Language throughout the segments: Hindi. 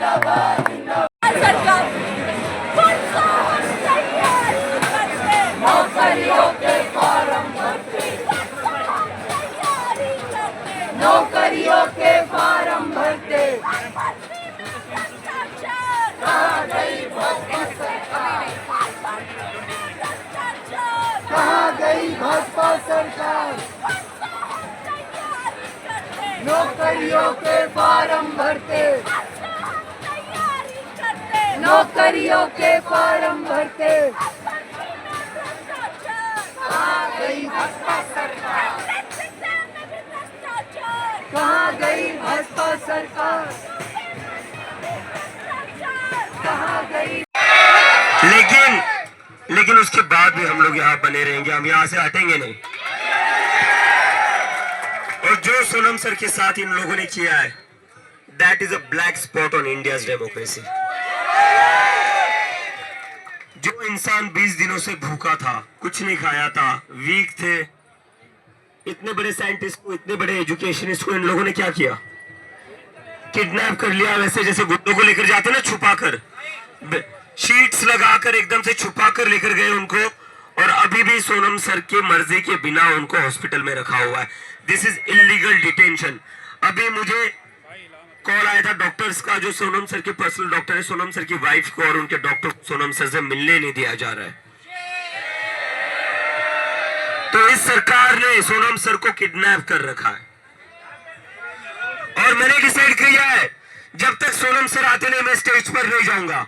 सरकार प्रोत्साहन तैयारी करते, नौकरियों के फॉर्म भरते, तैयारी करते, नौकरियों के फॉर्म भरते। कहाँ गई भाजपा सरकार? कहाँ गई भाजपा सरकार? नौकरियों के फॉर्म भरते, नौकरियों के फॉर्म भरते। कहाँ गई भाजपा सरकार? कहाँ गई भाजपा सरकार? कहाँ गई? लेकिन उसके बाद भी हम लोग यहाँ बने रहेंगे, हम यहाँ से हटेंगे नहीं। और जो सोनम सर के साथ इन लोगों ने किया है, that is a black spot on India's democracy. जो इंसान 20 दिनों से भूखा था, कुछ नहीं खाया था, वीक थे, इतने बड़े साइंटिस्ट को, इतने बड़े एजुकेशनिस्ट को इन लोगों ने क्या किया? किडनैप कर लिया, वैसे जैसे गुड्डों को लेकर जाते ना, छुपा कर, शीट्स लगाकर एकदम से छुपा कर लेकर गए उनको। और अभी भी सोनम सर के मर्जी के बिना उनको हॉस्पिटल में रखा हुआ है। This is illegal detention. अभी मुझे कॉल आया था डॉक्टर्स का, जो सोनम सर के पर्सनल डॉक्टर है, सोनम सर की वाइफ को और उनके डॉक्टर सोनम सर से मिलने नहीं दिया जा रहा है। तो इस सरकार ने सोनम सर को किडनैप कर रखा है। और मैंने डिसाइड किया है, जब तक सोनम सर आते नहीं, मैं स्टेज पर नहीं जाऊंगा।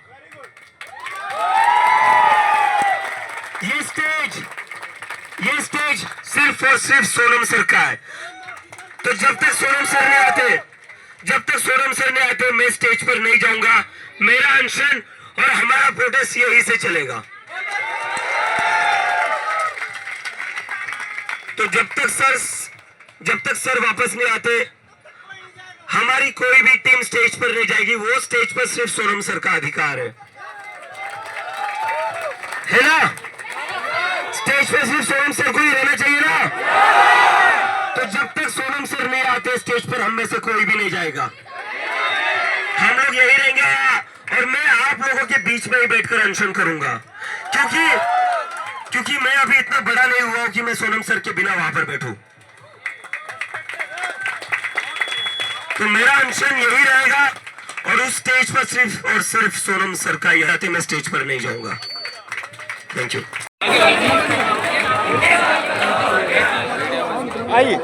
ये स्टेज सिर्फ और सिर्फ सोनम सर का है। तो जब तक सोनम सर नहीं आते, मैं स्टेज पर नहीं जाऊंगा। मेरा अनशन और हमारा प्रोटेस्ट यही से चलेगा। तो जब तक सर वापस नहीं आते, हमारी कोई भी टीम स्टेज पर नहीं जाएगी। वो स्टेज पर सिर्फ सोनम सर का अधिकार है ना? स्टेज पे सिर्फ सोनम सर को ही रहना चाहिए ना? तो जब तक सोनम सर नहीं आते स्टेज पर, हम में से कोई भी नहीं जाएगा। हम लोग यही रहेंगे और मैं आप लोगों के बीच में ही बैठकर अनशन करूंगा, क्योंकि मैं अभी इतना बड़ा नहीं हुआ कि मैं सोनम सर के बिना वहां पर बैठूं। तो मेरा अनशन यही रहेगा और उस स्टेज पर सिर्फ और सिर्फ सोनम सर का ही रहते, मैं स्टेज पर नहीं जाऊंगा। Thank you. आइए।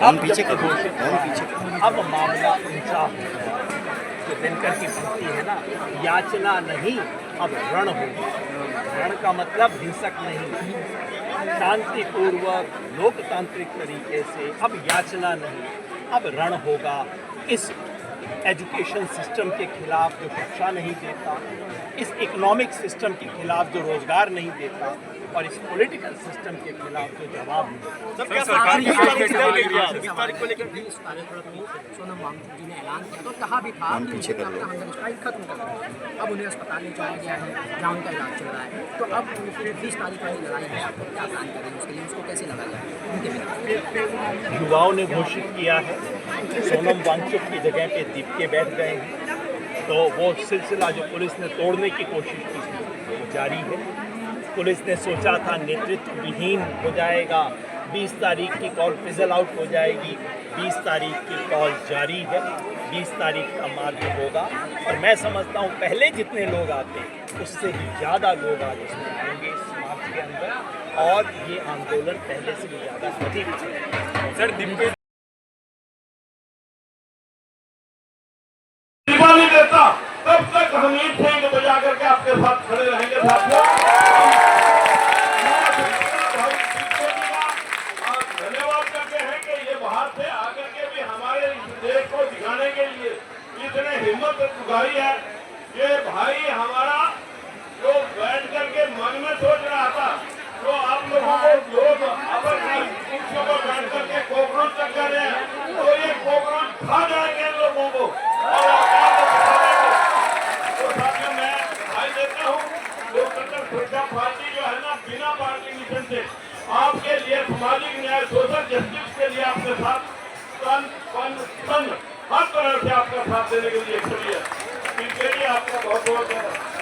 फोन पीछे करो, फोन पीछे। अब मामला इंसाफ जो दिनकर की पंक्ति है ना, याचना नहीं अब रण होगा। रण का मतलब हिंसक नहीं, शांतिपूर्वक लोकतांत्रिक तरीके से अब याचना नहीं, अब रण होगा। इस एजुकेशन सिस्टम के खिलाफ जो शिक्षा नहीं देता, इस इकोनॉमिक सिस्टम के खिलाफ जो रोजगार नहीं देता, और इस पॉलिटिकल सिस्टम के खिलाफ जो जवाब नहीं। सरकार ने 20 तारीख को लेकर 20 तारीख को सोनम वांगचुक जी ने ऐलान किया तो कहा भी था कि अपना हंगर स्ट्राइक खत्म कर दिया। अब उन्हें अस्पताल ले जाया गया है जहाँ उनका इलाज चल रहा है। तो अब 20 तारीख वाली लड़ाई है, आपको क्या प्लान करेंगे उसके लिए, उसको कैसे लगा जाए उनके बिना? युवाओं ने घोषित किया है, सोनम वांगचुक की जगह पे दीपके बैठ गए हैं। तो वो सिलसिला जो पुलिस ने तोड़ने की कोशिश की वो जारी है। पुलिस ने सोचा था नेतृत्व विहीन हो जाएगा, 20 तारीख की कॉल फिजल आउट हो जाएगी। 20 तारीख की कॉल जारी है, 20 तारीख का मार्च होगा। और मैं समझता हूँ पहले जितने लोग आते उससे भी ज़्यादा लोग आज उसमें आएंगे इस मार्च के अंदर, और ये आंदोलन पहले से भी ज़्यादा अधिक सर दिव्य देता तब तक हम ईट फेंक बजा करके आपके साथ खड़े रहेंगे साथियों। धन्यवाद करते हैं कि ये बाहर से आकर के भी हमारे देश को दिखाने के लिए इतने हिम्मत दिखाई है कि भाई हमारा जो बैठ करके मन में सोच रहा था, तो आप लोगों को लोग कुर्सियों पर बैठ करके कॉकरोच चक्कर है, तो ये कॉकरोच खा जाएंगे लोग सामाजिक न्याय सोशल जस्टिस के लिए आपके साथ तन हर तरह से आपका साथ देने के लिए खड़ी है। इसके लिए आपका बहुत बहुत धन्यवाद।